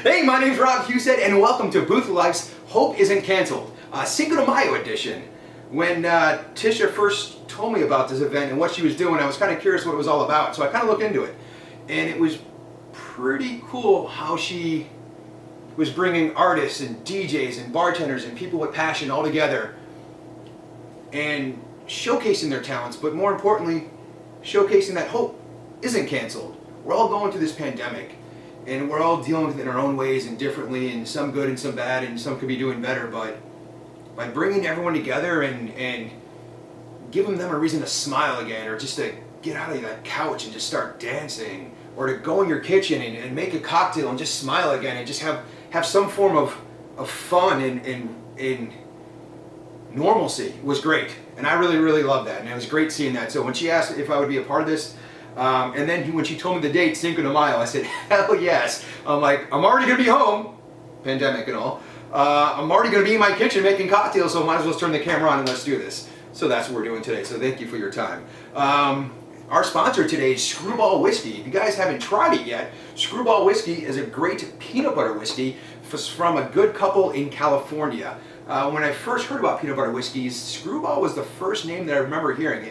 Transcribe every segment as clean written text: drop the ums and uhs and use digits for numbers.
Hey, my name's Rob Husted, and welcome to Booth Life's Hope Isn't Canceled, Cinco de Mayo edition. When Tisha first told me about this event and what she was doing, I was kind of curious what it was all about, so I kind of looked into it. And it was pretty cool how she was bringing artists and DJs and bartenders and people with passion all together and showcasing their talents, but more importantly, showcasing that hope isn't canceled. We're all going through this pandemic, and we're all dealing with it in our own ways and differently, and some good and some bad, and some could be doing better, but by bringing everyone together and giving them a reason to smile again, or just to get out of that couch and just start dancing, or to go in your kitchen and make a cocktail and just smile again and just have some form of fun and normalcy was great. And I really loved that, and it was great seeing that. So when she asked if I would be a part of this, and then when she told me the date, Cinco de Mayo, I said, hell yes. I'm like, I'm already going to be home, pandemic and all. I'm already going to be in my kitchen making cocktails, so I might as well turn the camera on and let's do this. So that's what we're doing today, so thank you for your time. Our sponsor today is Skrewball Whiskey. If you guys haven't tried it yet, Skrewball Whiskey is a great peanut butter whiskey from a good couple in California. When I first heard about peanut butter whiskeys, Screwball was the first name that I remember hearing.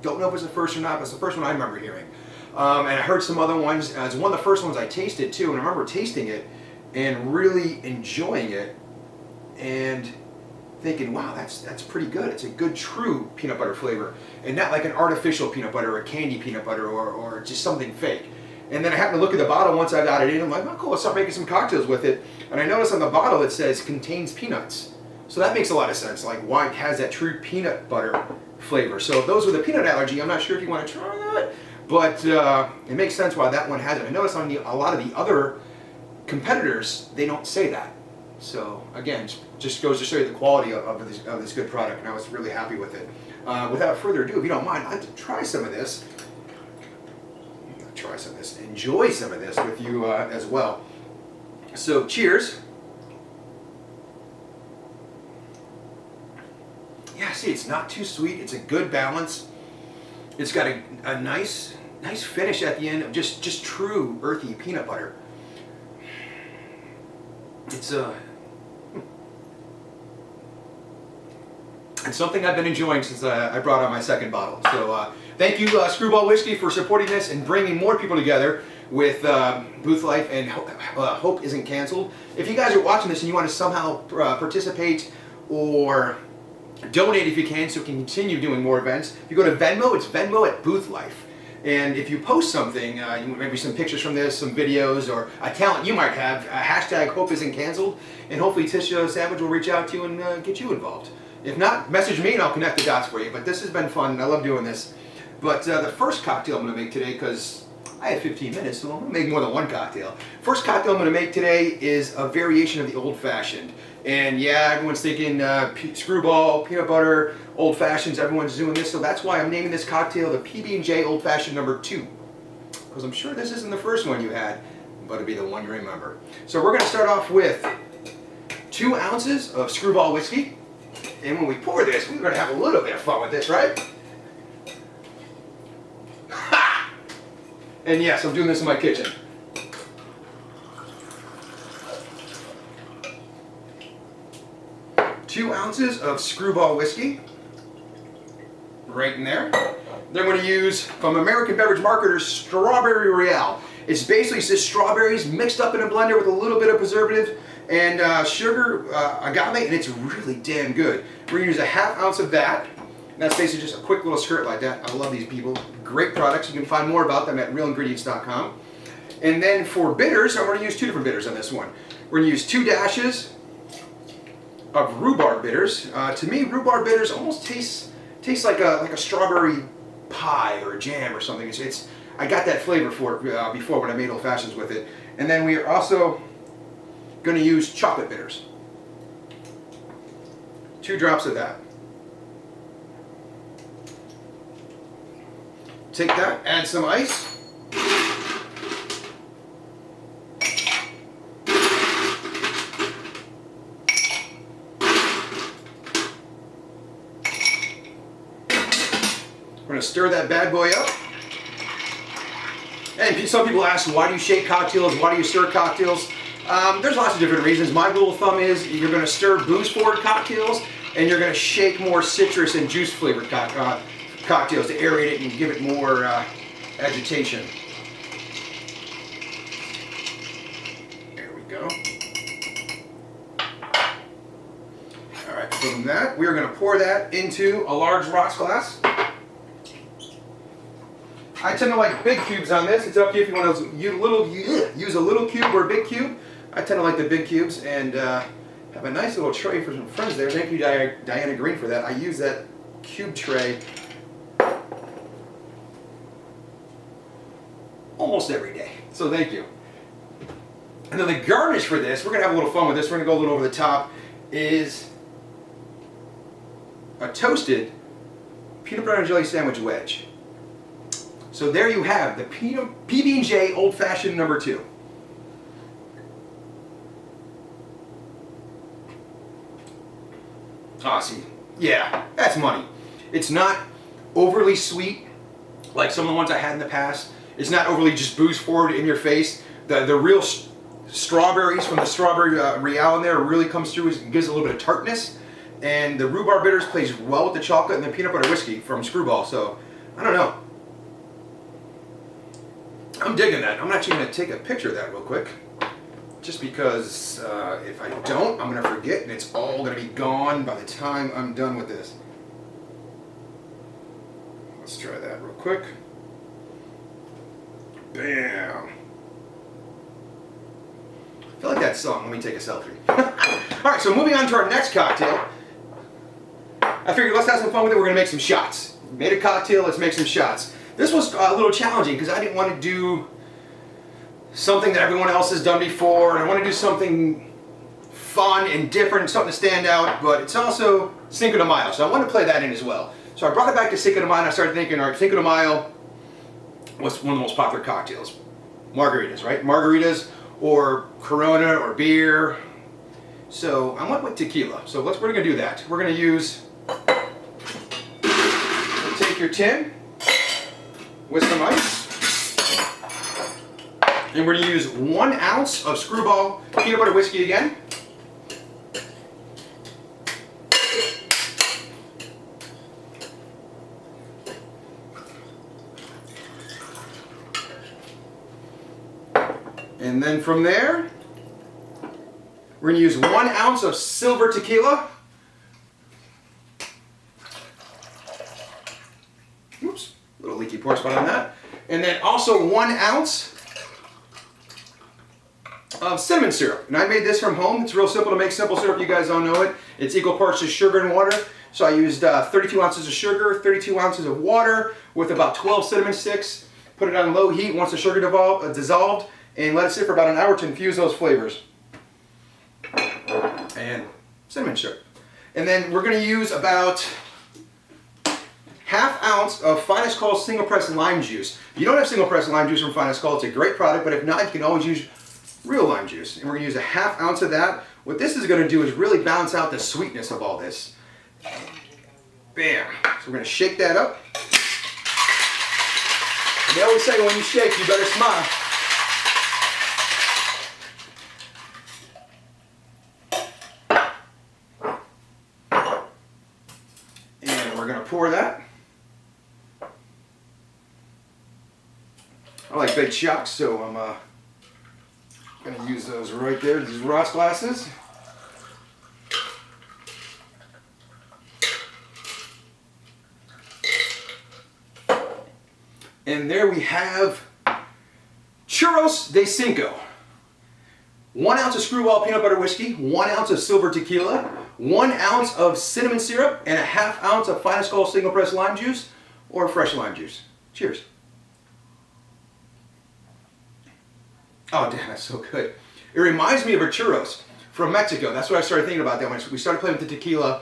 Don't know if it's the first or not, but it's the first one I remember hearing. And I heard some other ones. It's one of the first ones I tasted too, and I remember tasting it and really enjoying it and thinking, wow, that's pretty good. It's a good true peanut butter flavor, and not like an artificial peanut butter or a candy peanut butter or just something fake. And then I happened to look at the bottle once I got it in. I'm like, oh cool, let's start making some cocktails with it. And I noticed on the bottle it says contains peanuts. So that makes a lot of sense, like why it has that true peanut butter flavor. So those with a peanut allergy, I'm not sure if you want to try that, but it makes sense why that one has it. I noticed on a lot of the other competitors, they don't say that. So again, just goes to show you the quality of this good product, and I was really happy with it. Without further ado, if you don't mind, I'd like to try some of this. Enjoy some of this with you as well. So cheers. Yeah, see, it's not too sweet. It's a good balance. It's got a nice finish at the end of just true earthy peanut butter. It's something I've been enjoying since I brought out my second bottle. So thank you, Skrewball Whiskey, for supporting this and bringing more people together with Booth Life and Hope Isn't Canceled. If you guys are watching this and you want to somehow participate or donate if you can, so we can continue doing more events. If you go to Venmo, it's Venmo at Booth Life. And if you post something, maybe some pictures from this, some videos, or a talent you might have, hashtag Hope Isn't Canceled, and hopefully Tisha Savage will reach out to you and get you involved. If not, message me and I'll connect the dots for you. But this has been fun, and I love doing this. But the first cocktail I'm going to make today, because I have 15 minutes, so I'm going to make more than one cocktail. First cocktail I'm going to make today is a variation of the Old Fashioned. And yeah, everyone's thinking Screwball, peanut butter, Old Fashions, everyone's doing this, so that's why I'm naming this cocktail the PB&J Old Fashioned number 2. Because I'm sure this isn't the first one you had, but it'll be the one you remember. So we're going to start off with 2 ounces of Screwball Whiskey. And when we pour this, we're going to have a little bit of fun with this, right? Ha! And yes, I'm doing this in my kitchen. Two ounces of Screwball Whiskey, right in there. Then I'm going to use, from American Beverage Marketers, Strawberry Royale. It's basically just strawberries mixed up in a blender with a little bit of preservative and sugar, agave, and it's really damn good. We're going to use a ½ ounce of that. And that's basically just a quick little skirt like that. I love these people. Great products. You can find more about them at realingredients.com. And then for bitters, I'm going to use 2 different bitters on this one. We're going to use 2 dashes of rhubarb bitters. To me, rhubarb bitters almost taste like a strawberry pie or a jam or something. I got that flavor for it before when I made Old Fashions with it. And then we are also going to use chocolate bitters. 2 drops of that. Take that, add some ice. We're going to stir that bad boy up. And some people ask, why do you shake cocktails? Why do you stir cocktails? There's lots of different reasons. My rule of thumb is you're going to stir booze-forward cocktails, and you're going to shake more citrus and juice-flavored cocktails to aerate it and give it more agitation. There we go. All right, from that, we are going to pour that into a large rocks glass. I tend to like big cubes on this. It's up to you if you want to use a little cube or a big cube. I tend to like the big cubes, and have a nice little tray for some friends there. Thank you, Diana Green, for that. I use that cube tray almost every day, so thank you. And then the garnish for this, we're going to have a little fun with this. We're going to go a little over the top, is a toasted peanut butter and jelly sandwich wedge. So there you have the PB&J Old Fashioned number 2. Ah, see, yeah, that's money. It's not overly sweet like some of the ones I had in the past. It's not overly just booze forward in your face. The real strawberries from the strawberry Real in there really comes through and gives a little bit of tartness. And the rhubarb bitters plays well with the chocolate and the peanut butter whiskey from Skrewball. So, I don't know. I'm digging that. I'm actually going to take a picture of that real quick. Just because if I don't, I'm going to forget and it's all going to be gone by the time I'm done with this. Let's try that real quick. Bam. I feel like that song. Let me take a selfie. Alright, so moving on to our next cocktail. I figured let's have some fun with it. We're going to make some shots. Made a cocktail, let's make some shots. This was a little challenging because I didn't want to do something that everyone else has done before, and I want to do something fun and different, something to stand out, but it's also Cinco de Mayo, so I want to play that in as well. So I brought it back to Cinco de Mayo, and I started thinking, all right, Cinco de Mayo was one of the most popular cocktails. Margaritas, right? Margaritas or Corona or beer. So I went with tequila. So we're going to do that. We're going to use, take your tin with some ice. And we're going to use 1 ounce of Screwball peanut butter whiskey again. And then from there, we're going to use 1 ounce of silver tequila. Oops, a little leaky pour spot on that. And then also 1 ounce of cinnamon syrup. And I made this from home. It's real simple to make simple syrup. You guys all know it. It's equal parts of sugar and water. So I used 32 ounces of sugar, 32 ounces of water with about 12 cinnamon sticks. Put it on low heat once the sugar dissolved, and let it sit for about an hour to infuse those flavors. And cinnamon syrup. And then we're going to use about ½ ounce of Finest Call single press lime juice. If you don't have single press lime juice from Finest Call, it's a great product, but if not, you can always use real lime juice. And we're going to use a ½ ounce of that. What this is going to do is really balance out the sweetness of all this. Bam. So we're going to shake that up. And they always say when you shake, you better smile. And we're going to pour that. I like big shots, so I'm going to use those right there, these Ross glasses. And there we have Churros de Cinco. 1 ounce of Screwball peanut butter whiskey, 1 ounce of silver tequila, 1 ounce of cinnamon syrup, and a ½ ounce of Finest Call single press lime juice or fresh lime juice. Cheers. Oh, damn, that's so good. It reminds me of a churros from Mexico. That's what I started thinking about that when we started playing with the tequila.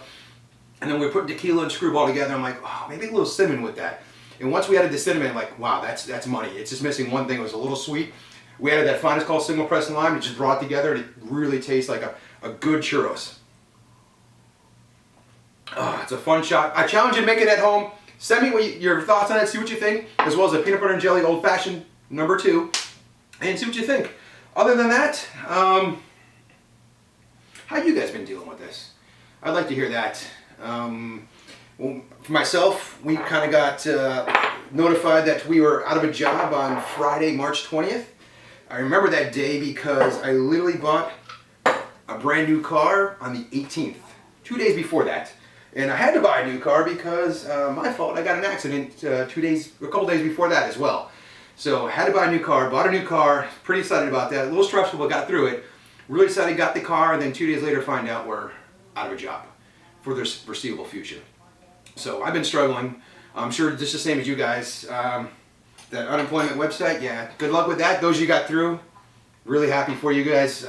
And then we put tequila and Screwball together. I'm like, oh, maybe a little cinnamon with that. And once we added the cinnamon, I'm like, wow, that's money. It's just missing one thing. It was a little sweet. We added that Finest Call single press lime. It just brought it together, and it really tastes like a good churros. Oh, it's a fun shot. I challenge you to make it at home. Send me your thoughts on it. See what you think, as well as the peanut butter and jelly old fashioned number 2. And see what you think. Other than that, how you guys been dealing with this? I'd like to hear that. Well, for myself, we kind of got notified that we were out of a job on Friday, March 20th. I remember that day because I literally bought a brand new car on the 18th, 2 days before that. And I had to buy a new car because my fault, I got an accident a couple days before that as well. So I had to buy a new car, bought a new car, pretty excited about that. A little stressful, but got through it. Really excited, got the car, and then 2 days later find out we're out of a job for the foreseeable future. So I've been struggling. I'm sure just the same as you guys. That unemployment website, yeah, good luck with that. Those you got through, really happy for you guys.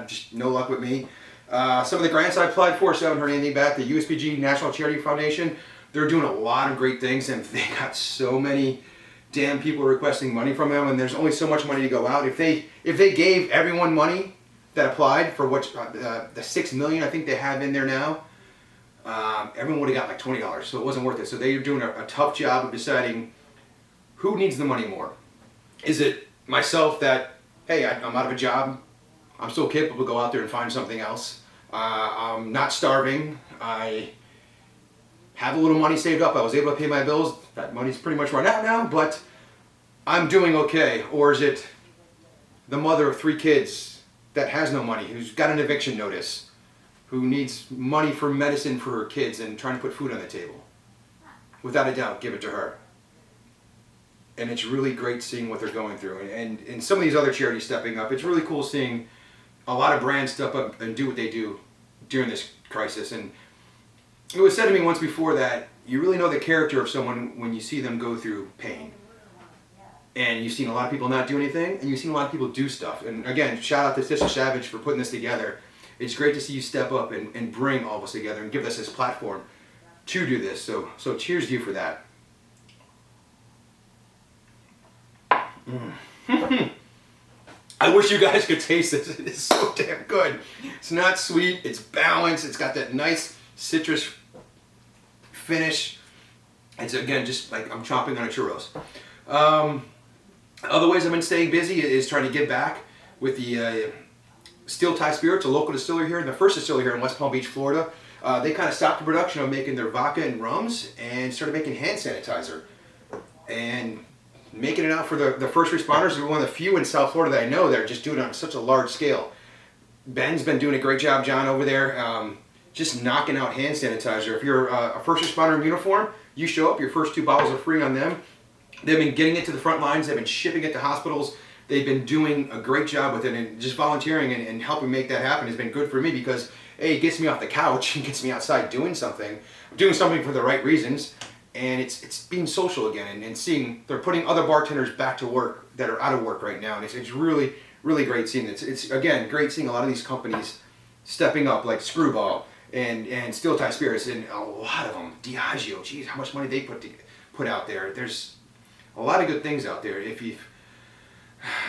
Just no luck with me. Some of the grants I applied for, so I haven't heard anything back. The USPG National Charity Foundation, they're doing a lot of great things, and they got so many damn people requesting money from them, and there's only so much money to go out. If they gave everyone money that applied for what the $6 million I think they have in there now, everyone would have got like $20, so it wasn't worth it. So they're doing a tough job of deciding who needs the money more. Is it myself that, hey, I'm out of a job, I'm still capable to go out there and find something else. I'm not starving. I have a little money saved up. I was able to pay my bills. That money's pretty much run out now, but I'm doing okay. Or is it the mother of 3 kids that has no money, who's got an eviction notice, who needs money for medicine for her kids and trying to put food on the table? Without a doubt, give it to her. And it's really great seeing what they're going through. And some of these other charities stepping up. It's really cool seeing a lot of brands step up and do what they do during this crisis. And it was said to me once before that you really know the character of someone when you see them go through pain. And you've seen a lot of people not do anything, and you've seen a lot of people do stuff. And again, shout out to Sister Savage for putting this together. It's great to see you step up and bring all of us together and give us this platform to do this. So cheers to you for that. I wish you guys could taste this. It is so damn good. It's not sweet, it's balanced, it's got that nice citrus finish. It's again just like I'm chomping on a churros. Other ways I've been staying busy is trying to give back with the Steel Tie Spirits, a local distillery here, and the first distillery here in West Palm Beach, Florida. They kind of stopped the production of making their vodka and rums and started making hand sanitizer. And making it out for the first responders. We're one of the few in South Florida that I know that are just doing it on such a large scale. Ben's been doing a great job, John, over there, just knocking out hand sanitizer. If you're a first responder in uniform, you show up, your first 2 bottles are free on them. They've been getting it to the front lines, they've been shipping it to hospitals. They've been doing a great job with it, and just volunteering and helping make that happen has been good for me because, A, it gets me off the couch and gets me outside doing something for the right reasons. And it's being social again and seeing they're putting other bartenders back to work that are out of work right now. And it's really, really great seeing it. It's again, great seeing a lot of these companies stepping up like Skrewball and Steel Tie Spirits, and a lot of them, Diageo, geez, how much money they put out there. There's a lot of good things out there.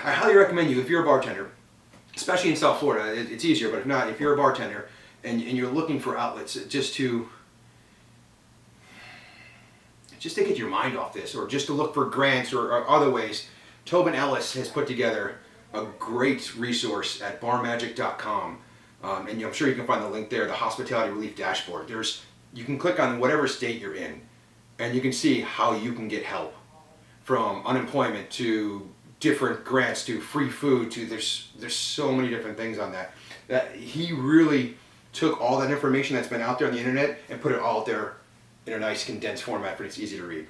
I highly recommend you, if you're a bartender, especially in South Florida, it's easier, but if not, if you're a bartender and you're looking for outlets just to get your mind off this, or just to look for grants or other ways, Tobin Ellis has put together a great resource at barmagic.com. And I'm sure you can find the link there, the Hospitality Relief Dashboard. You can click on whatever state you're in, and you can see how you can get help, from unemployment to different grants to free food to there's so many different things on that. That he really took all that information that's been out there on the internet and put it all out there in a nice condensed format, but it's easy to read.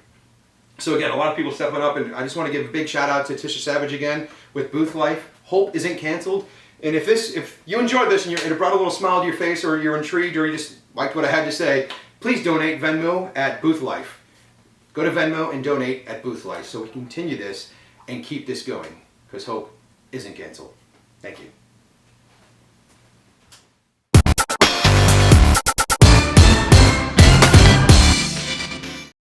So again, a lot of people stepping up, and I just want to give a big shout out to Tisha Savage again with Booth Life. Hope isn't canceled. And if you enjoyed this and it brought a little smile to your face, or you're intrigued, or you just liked what I had to say, please donate Venmo at Booth Life. Go to Venmo and donate at Booth Life so we continue this and keep this going, because hope isn't canceled. Thank you.